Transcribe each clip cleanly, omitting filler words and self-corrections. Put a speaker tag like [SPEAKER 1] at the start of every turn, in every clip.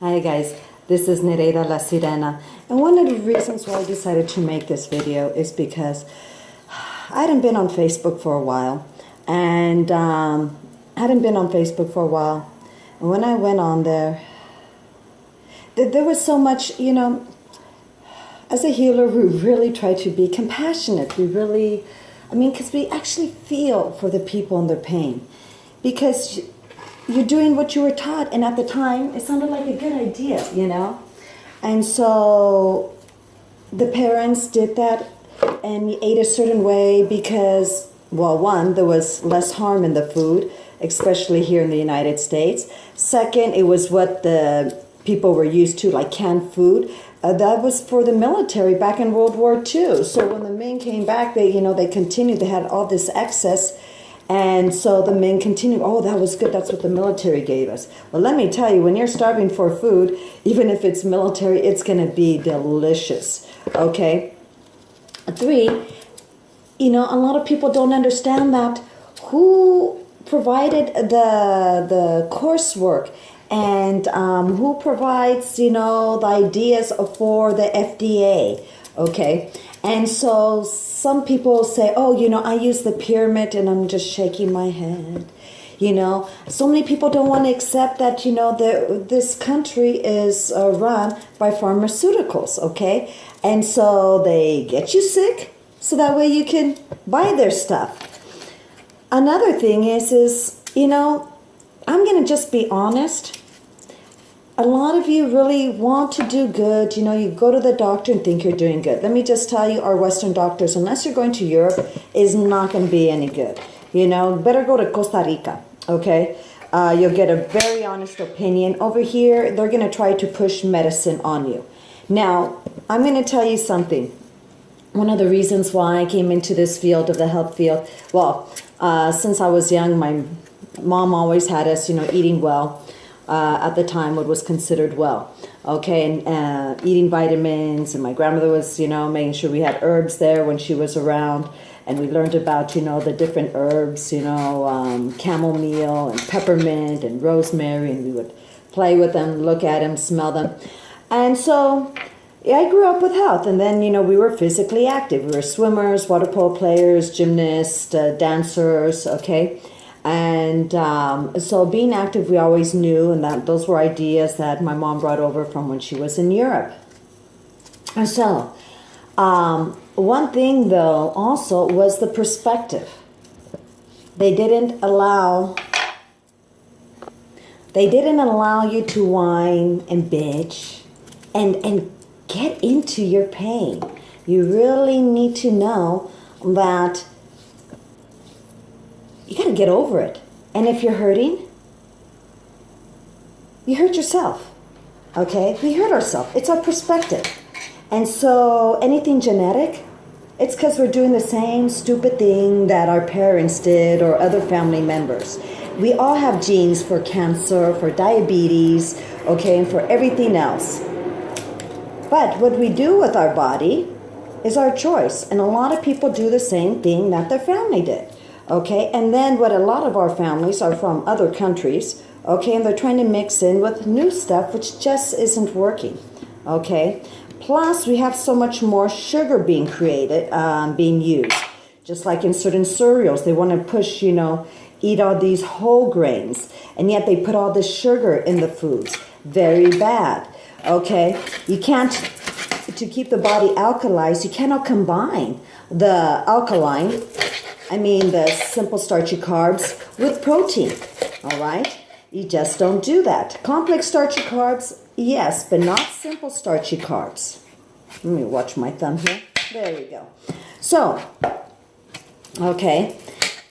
[SPEAKER 1] Hi guys, this is Nereida La Sirena, and one of the reasons why I decided to make this video is because I hadn't been on Facebook for a while, and when I went on there, there was so much, as a healer, we really try to be compassionate. Because we actually feel for the people and their pain, because you're doing what you were taught, and at the time it sounded like a good idea, and so the parents did that and ate a certain way because, well, one, there was less harm in the food, especially here in the United States. Second, it was what the people were used to, like canned food. That was for the military back in World War II. So when the men came back, they continued. They had all this excess. And so the men continued, oh, that was good. That's what the military gave us. Well, let me tell you, when you're starving for food, even if it's military, it's going to be delicious. Okay? 3, a lot of people don't understand that who provided the coursework and who provides, the ideas for the FDA. Okay? And so some people say, oh, I use the pyramid, and I'm just shaking my head. So many people don't want to accept that, this country is run by pharmaceuticals, okay? And so they get you sick so that way you can buy their stuff. Another thing is, I'm going to just be honest. A lot of you really want to do good. You go to the doctor and think you're doing good. Let me just tell you, our Western doctors, unless you're going to Europe, is not going to be any good. Better go to Costa Rica, okay? You'll get a very honest opinion. Over here, they're going to try to push medicine on you. Now, I'm going to tell you something. One of the reasons why I came into this field of the health field, since I was young, my mom always had us, eating well. At the time, what was considered well, okay, and eating vitamins, and my grandmother was, making sure we had herbs there when she was around, and we learned about, the different herbs, chamomile and peppermint and rosemary, and we would play with them, look at them, smell them, and so I grew up with health, and then, we were physically active. We were swimmers, water polo players, gymnasts, dancers, okay. And so being active, we always knew, and that those were ideas that my mom brought over from when she was in Europe. And so one thing, though, also was the perspective. They didn't allow you to whine and bitch and get into your pain. You really need to know that you got to get over it. And if you're hurting, you hurt yourself. Okay? We hurt ourselves. It's our perspective. And so anything genetic, it's because we're doing the same stupid thing that our parents did or other family members. We all have genes for cancer, for diabetes, okay, and for everything else. But what we do with our body is our choice. And a lot of people do the same thing that their family did. Okay, and then what a lot of our families are from other countries, okay, and they're trying to mix in with new stuff, which just isn't working, okay? Plus, we have so much more sugar being created, being used. Just like in certain cereals, they want to push, eat all these whole grains, and yet they put all this sugar in the foods. Very bad, okay? You can't, to keep the body alkalized, you cannot combine the alkaline, the simple starchy carbs with protein, all right? You just don't do that. Complex starchy carbs, yes, but not simple starchy carbs. Let me watch my thumb here. There you go. So, okay,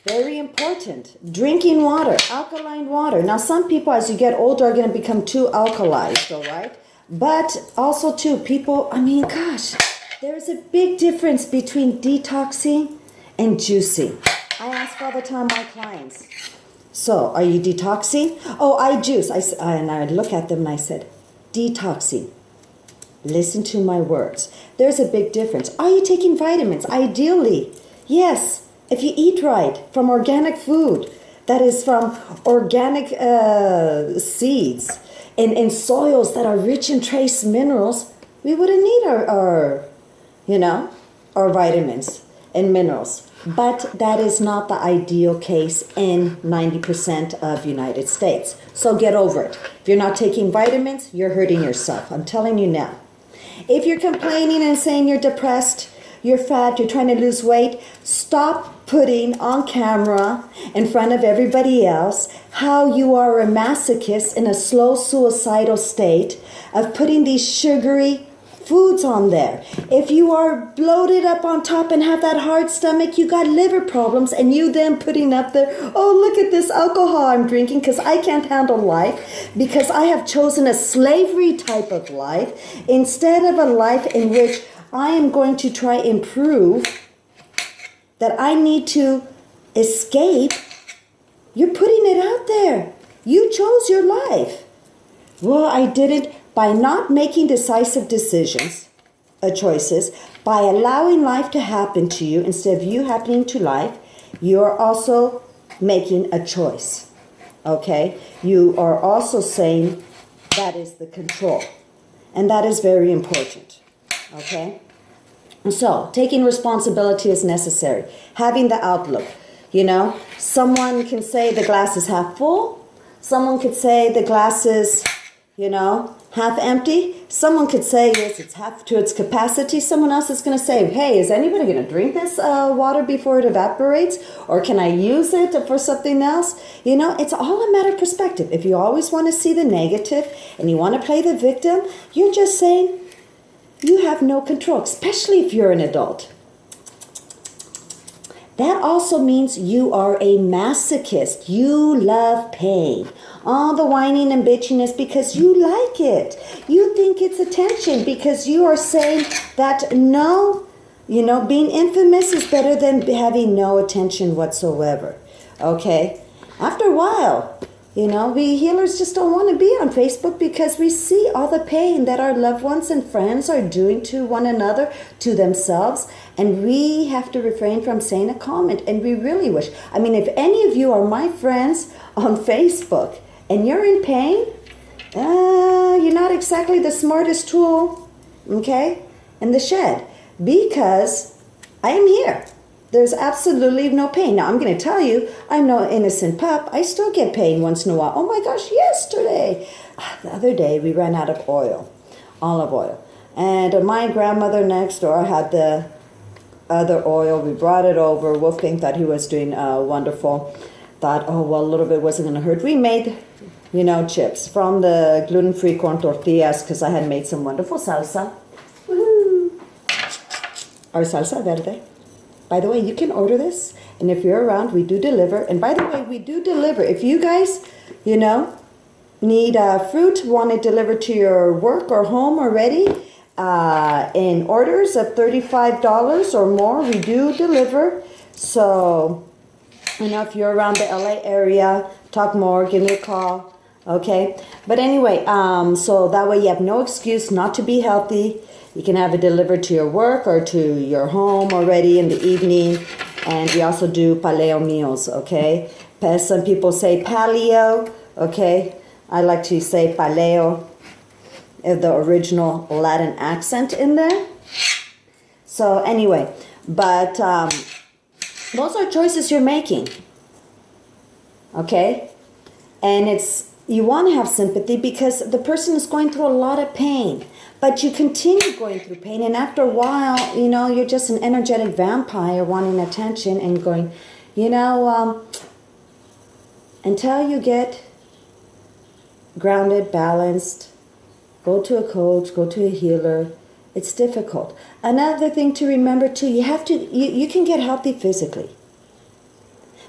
[SPEAKER 1] very important. Drinking water, alkaline water. Now, some people, as you get older, are going to become too alkalized, all right? But also, too, people, there's a big difference between detoxing and juicing. I ask all the time my clients, so are you detoxing? Oh, I juice. And I look at them and I said, detoxing. Listen to my words. There's a big difference. Are you taking vitamins? Ideally, yes, if you eat right from organic food, that is from organic seeds in soils that are rich in trace minerals, we wouldn't need our vitamins and minerals. But that is not the ideal case in 90% of United States. So get over it. If you're not taking vitamins, you're hurting yourself. I'm telling you now. If you're complaining and saying you're depressed, you're fat, you're trying to lose weight, stop putting on camera in front of everybody else how you are a masochist in a slow suicidal state of putting these sugary foods on there. If you are bloated up on top and have that hard stomach, you got liver problems, and you then putting up there, oh, look at this alcohol I'm drinking because I can't handle life, because I have chosen a slavery type of life instead of a life in which I am going to try and prove that I need to escape. You're putting it out there. You chose your life. Well, I didn't. By not making decisive decisions, choices, by allowing life to happen to you instead of you happening to life, you're also making a choice. Okay? You are also saying that is the control. And that is very important. Okay? So, taking responsibility is necessary. Having the outlook. Someone can say the glass is half full. Someone could say the glass is, half empty. Someone could say, yes, it's half to its capacity. Someone else is going to say, hey, is anybody going to drink this water before it evaporates? Or can I use it for something else? It's all a matter of perspective. If you always want to see the negative and you want to play the victim, you're just saying you have no control, especially if you're an adult. That also means you are a masochist. You love pain. All the whining and bitching is because you like it. You think it's attention because you are saying that no, being infamous is better than having no attention whatsoever. Okay? After a while, we healers just don't want to be on Facebook because we see all the pain that our loved ones and friends are doing to one another, to themselves, and we have to refrain from saying a comment. And we really wish, if any of you are my friends on Facebook and you're in pain, you're not exactly the smartest tool, okay, in the shed, because I am here. There's absolutely no pain. Now, I'm going to tell you, I'm no innocent pup. I still get pain once in a while. Oh my gosh, yesterday. The other day, we ran out of oil, olive oil. And my grandmother next door had the other oil. We brought it over. Wolfgang thought he was doing wonderful. Thought, oh, well, a little bit wasn't going to hurt. We made, chips from the gluten-free corn tortillas because I had made some wonderful salsa. Woohoo! Our salsa verde. By the way, you can order this, and if you're around, we do deliver. And by the way, we do deliver. If you guys, need fruit, want it delivered to your work or home already, in orders of $35 or more, we do deliver. So, if you're around the LA area, talk more, give me a call, okay? But anyway, so that way you have no excuse not to be healthy. You can have it delivered to your work or to your home already in the evening. And we also do paleo meals, okay? Some people say paleo, okay? I like to say paleo, the original Latin accent in there. So anyway, but those are choices you're making, okay? And you want to have sympathy because the person is going through a lot of pain. But you continue going through pain, and after a while, you're just an energetic vampire wanting attention and going, until you get grounded, balanced, go to a coach, go to a healer, it's difficult. Another thing to remember too, you can get healthy physically.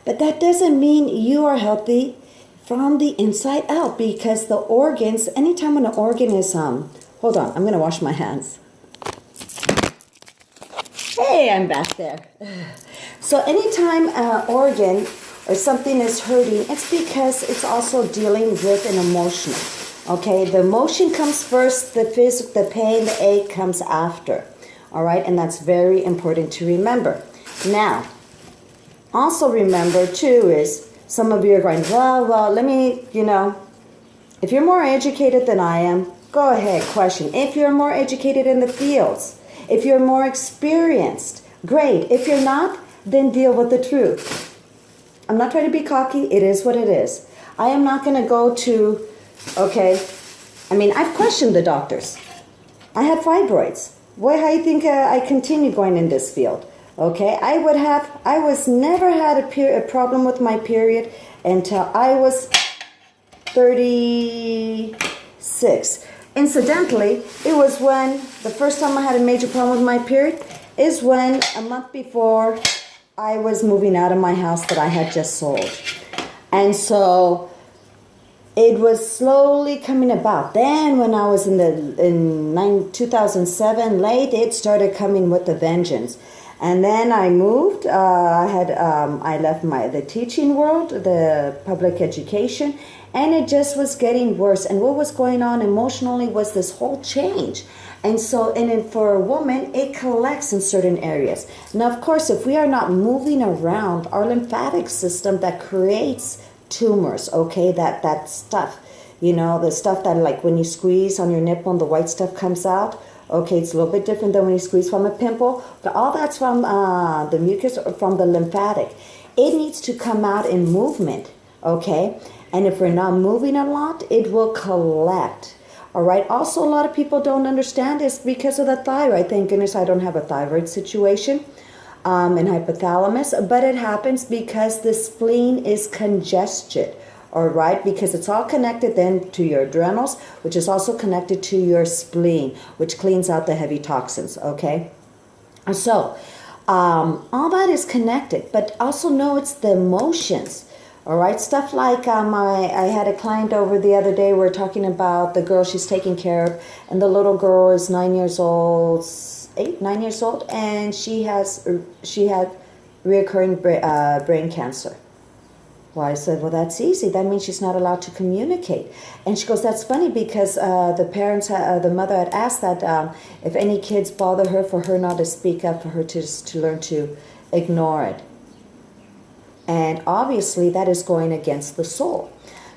[SPEAKER 1] But that doesn't mean you are healthy from the inside out, because the organs, anytime when an organ is, hold on, I'm going to wash my hands. Hey, I'm back there. So anytime an organ or something is hurting, it's because it's also dealing with an emotion. Okay, the emotion comes first, the pain, the ache comes after. All right, and that's very important to remember. Now, also remember too is, some of you are going, well, let me, If you're more educated than I am, go ahead, question. If you're more educated in the fields, if you're more experienced, great. If you're not, then deal with the truth. I'm not trying to be cocky. It is what it is. I am not going to go to, okay, I mean, I've questioned the doctors. I had fibroids. Why, how do you think I continue going in this field? Okay, I was never had a problem with my period until I was 36. Incidentally, it was when the first time I had a major problem with my period is when a month before I was moving out of my house that I had just sold. And so it was slowly coming about. Then when I was in 2007 late, it started coming with a vengeance. And then I moved. I left the teaching world, the public education, and it just was getting worse. And what was going on emotionally was this whole change. And so, for a woman, it collects in certain areas. Now, of course, if we are not moving around our lymphatic system that creates tumors, okay, that stuff, the stuff that, like when you squeeze on your nipple and the white stuff comes out, okay, it's a little bit different than when you squeeze from a pimple, but all that's from the mucus or from the lymphatic. It needs to come out in movement, okay, and if we're not moving a lot, it will collect. All right. Also, a lot of people don't understand is because of the thyroid. Thank goodness I don't have a thyroid situation and hypothalamus, but it happens because the spleen is congested. All right, because it's all connected then to your adrenals, which is also connected to your spleen, which cleans out the heavy toxins. Okay, so all that is connected, but also know it's the emotions. All right, stuff like I had a client over the other day. We're talking about the girl she's taking care of, and the little girl is 9 years old, 9 years old, and she had reoccurring brain cancer. Well, I said, well, that's easy. That means she's not allowed to communicate. And she goes, that's funny because the mother had asked that if any kids bother her, for her not to speak up, for her to learn to ignore it. And obviously that is going against the soul,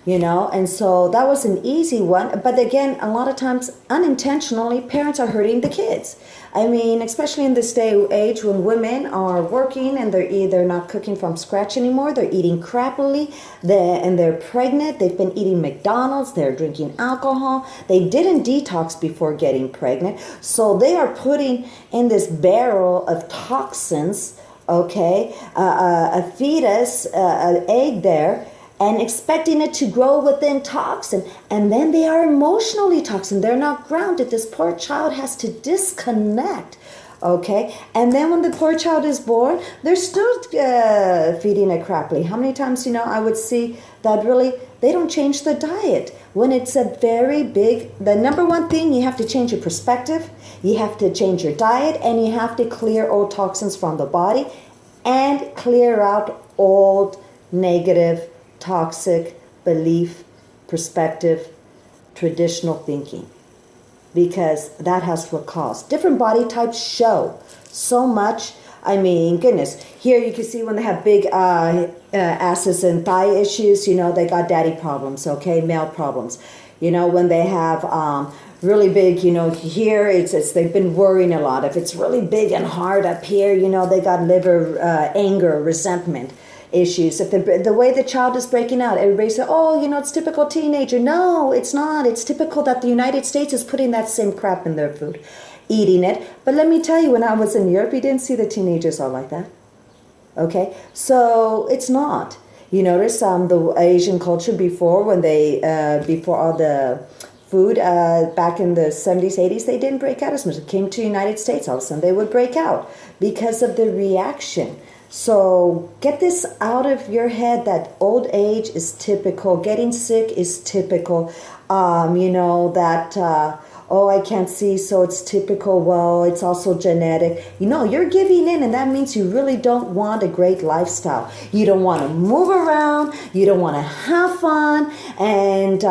[SPEAKER 1] and so that was an easy one. But again, a lot of times unintentionally, parents are hurting the kids. I mean, especially in this day and age when women are working and they're either not cooking from scratch anymore, they're eating crappily, and they're pregnant, they've been eating McDonald's, they're drinking alcohol, they didn't detox before getting pregnant, so they are putting in this barrel of toxins, okay, a fetus, an egg there, and expecting it to grow within toxin. And then they are emotionally toxin. They're not grounded. This poor child has to disconnect, okay? And then when the poor child is born, they're still feeding it crappily. How many times, I would see that really they don't change the diet. When it's a very big, the number one thing, you have to change your perspective, you have to change your diet, and you have to clear old toxins from the body and clear out old negative, toxic belief, perspective, traditional thinking. Because that has what caused. Different body types show so much. I mean, goodness. Here you can see when they have big asses and thigh issues, they got daddy problems, okay, male problems. When they have really big, here it's they've been worrying a lot. If it's really big and hard up here, they got liver, anger, resentment issues. If the way the child is breaking out, everybody says, oh, it's typical teenager. No, it's not. It's typical that the United States is putting that same crap in their food, eating it. But let me tell you, when I was in Europe, you didn't see the teenagers all like that. Okay, so it's not. You notice the Asian culture before, when they before all the food back in the 70s, 80s, they didn't break out as much. It came to the United States, all of a sudden they would break out because of the reaction. So get this out of your head that old age is typical, getting sick is typical, oh, I can't see, so it's typical, well, it's also genetic. You're giving in, and that means you really don't want a great lifestyle. You don't want to move around, you don't want to have fun, and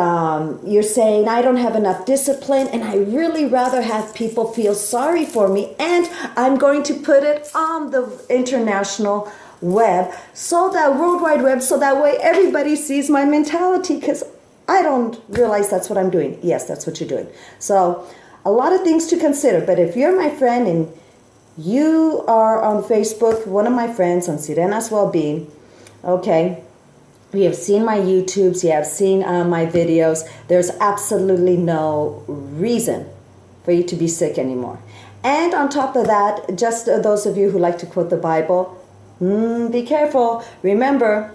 [SPEAKER 1] you're saying, I don't have enough discipline, and I really rather have people feel sorry for me, and I'm going to put it on the international web, so that World Wide Web, so that way everybody sees my mentality, because I don't realize that's what I'm doing. Yes, that's what you're doing. So a lot of things to consider. But if you're my friend and you are on Facebook, one of my friends on Sirena's Wellbeing, okay, you have seen my YouTubes, you have seen my videos, there's absolutely no reason for you to be sick anymore. And on top of that, just those of you who like to quote the Bible, be careful. Remember,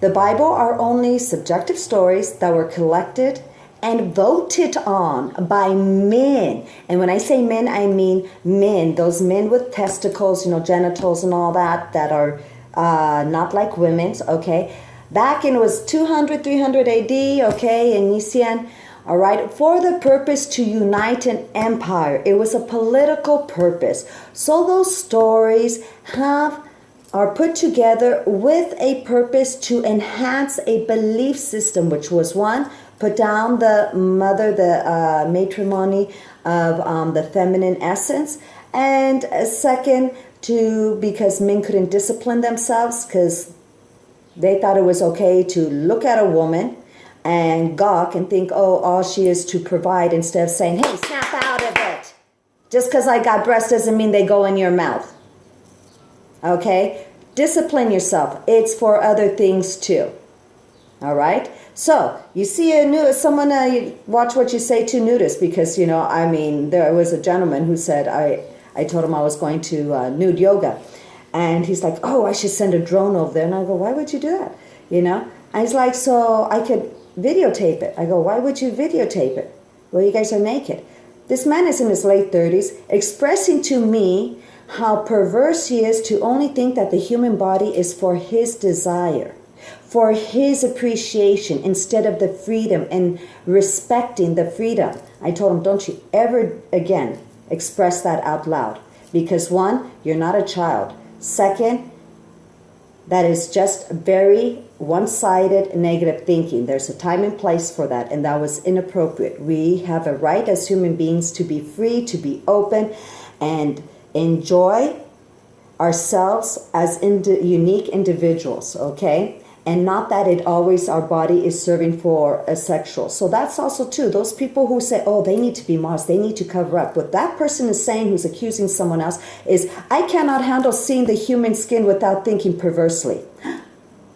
[SPEAKER 1] the Bible are only subjective stories that were collected and voted on by men. And when I say men, I mean men. Those men with testicles, genitals and all that are not like women's, okay? Back in, it was 200, 300 AD, okay, in Nisian, all right, for the purpose to unite an empire. It was a political purpose. So those stories are put together with a purpose to enhance a belief system, which was one, put down the matrimony of the feminine essence, and second, because men couldn't discipline themselves because they thought it was okay to look at a woman and gawk and think, oh, all she is to provide, instead of saying, hey, snap out of it. Just because I got breasts doesn't mean they go in your mouth. Okay? Discipline yourself. It's for other things too. All right? So, you see someone, you watch what you say to nudists, because, there was a gentleman who said, I told him I was going to nude yoga. And he's like, oh, I should send a drone over there. And I go, why would you do that? And he's like, so I could videotape it. I go, why would you videotape it? Well, you guys are naked. This man is in his late 30s, expressing to me how perverse he is to only think that the human body is for his desire, for his appreciation, instead of the freedom and respecting the freedom. I told him, don't you ever again express that out loud. Because one, you're not a child. Second, that is just very one-sided negative thinking. There's a time and place for that, and that was inappropriate. We have a right as human beings to be free, to be open, and enjoy ourselves as unique individuals, okay? And not that our body is serving for a sexual. So that's also too, those people who say, oh, they need to be modest, they need to cover up. What that person is saying, who's accusing someone else, is, I cannot handle seeing the human skin without thinking perversely.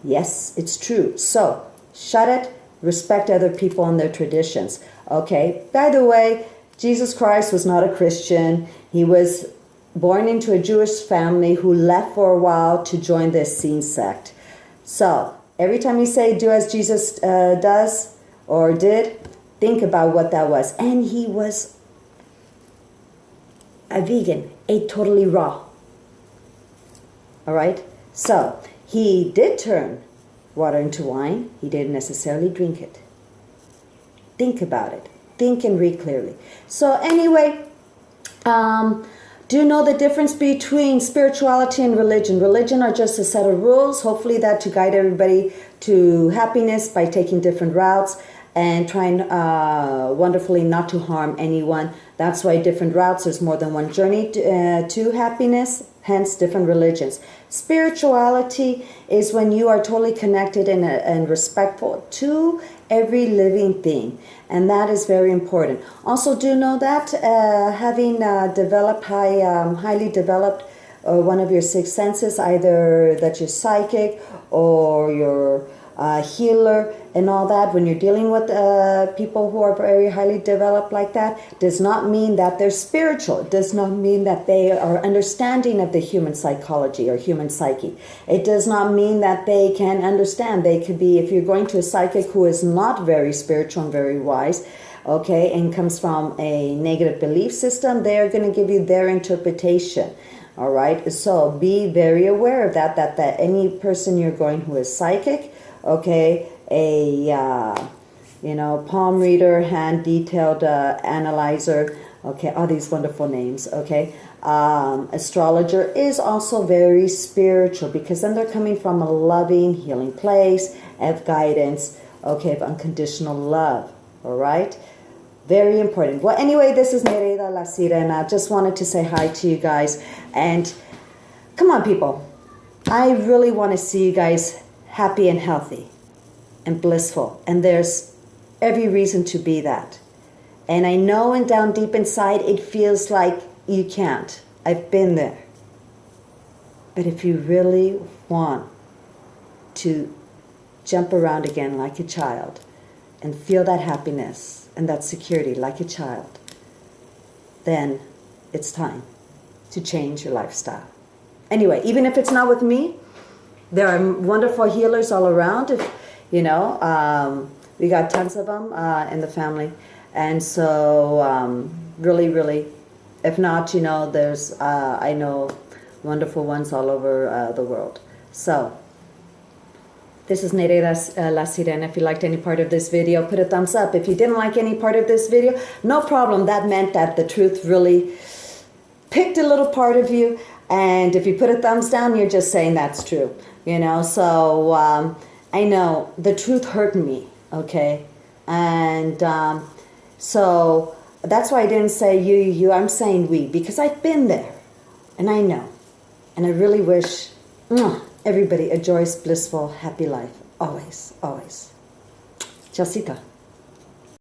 [SPEAKER 1] Yes, it's true. So, shut it, respect other people and their traditions. Okay, by the way, Jesus Christ was not a Christian. He was born into a Jewish family who left for a while to join the Essene sect. So, every time you say do as Jesus does or did, think about what that was. And he was a vegan, ate totally raw. All right? So, he did turn water into wine. He didn't necessarily drink it. Think about it. Think and read clearly. So anyway, do know the difference between spirituality and religion. Religion are just a set of rules, hopefully that to guide everybody to happiness by taking different routes and trying wonderfully not to harm anyone. That's why different routes, there's more than one journey to happiness, hence different religions. Spirituality is when you are totally connected and respectful to every living thing. And that is very important. Also do know that having developed highly developed one of your six senses, either that you're psychic or you're healer and all that, when you're dealing with people who are very highly developed like that, does not mean that they're spiritual. It does not mean that they are understanding of the human psychology or human psyche. It does not mean that they can understand. They could be, if you're going to a psychic who is not very spiritual and very wise, okay, and comes from a negative belief system, they're going to give you their interpretation. All right, so be very aware of that any person you're going who is psychic, okay, a palm reader, hand detailed analyzer, okay, all these wonderful names, okay, astrologer is also very spiritual, because then they're coming from a loving, healing place of guidance, okay, of unconditional love. All right, very important. Well, anyway, this is Nereida La Sirena. Just wanted to say hi to you guys, and come on, people, I really want to see you guys happy and healthy and blissful. And there's every reason to be that. And I know and down deep inside it feels like you can't. I've been there. But if you really want to jump around again like a child and feel that happiness and that security like a child, then it's time to change your lifestyle. Anyway, even if it's not with me, there are wonderful healers all around. If, you know, we got tons of them in the family. And so really, really, if not, you know, there's, I know wonderful ones all over the world. So this is Nereida La Sirena. If you liked any part of this video, put a thumbs up. If you didn't like any part of this video, no problem. That meant that the truth really picked a little part of you. And if you put a thumbs down, you're just saying that's true. You know, so I know the truth hurt me, okay? And so that's why I didn't say you. I'm saying we, because I've been there. And I know. And I really wish everybody a joyous, blissful, happy life. Always, always. Chasita.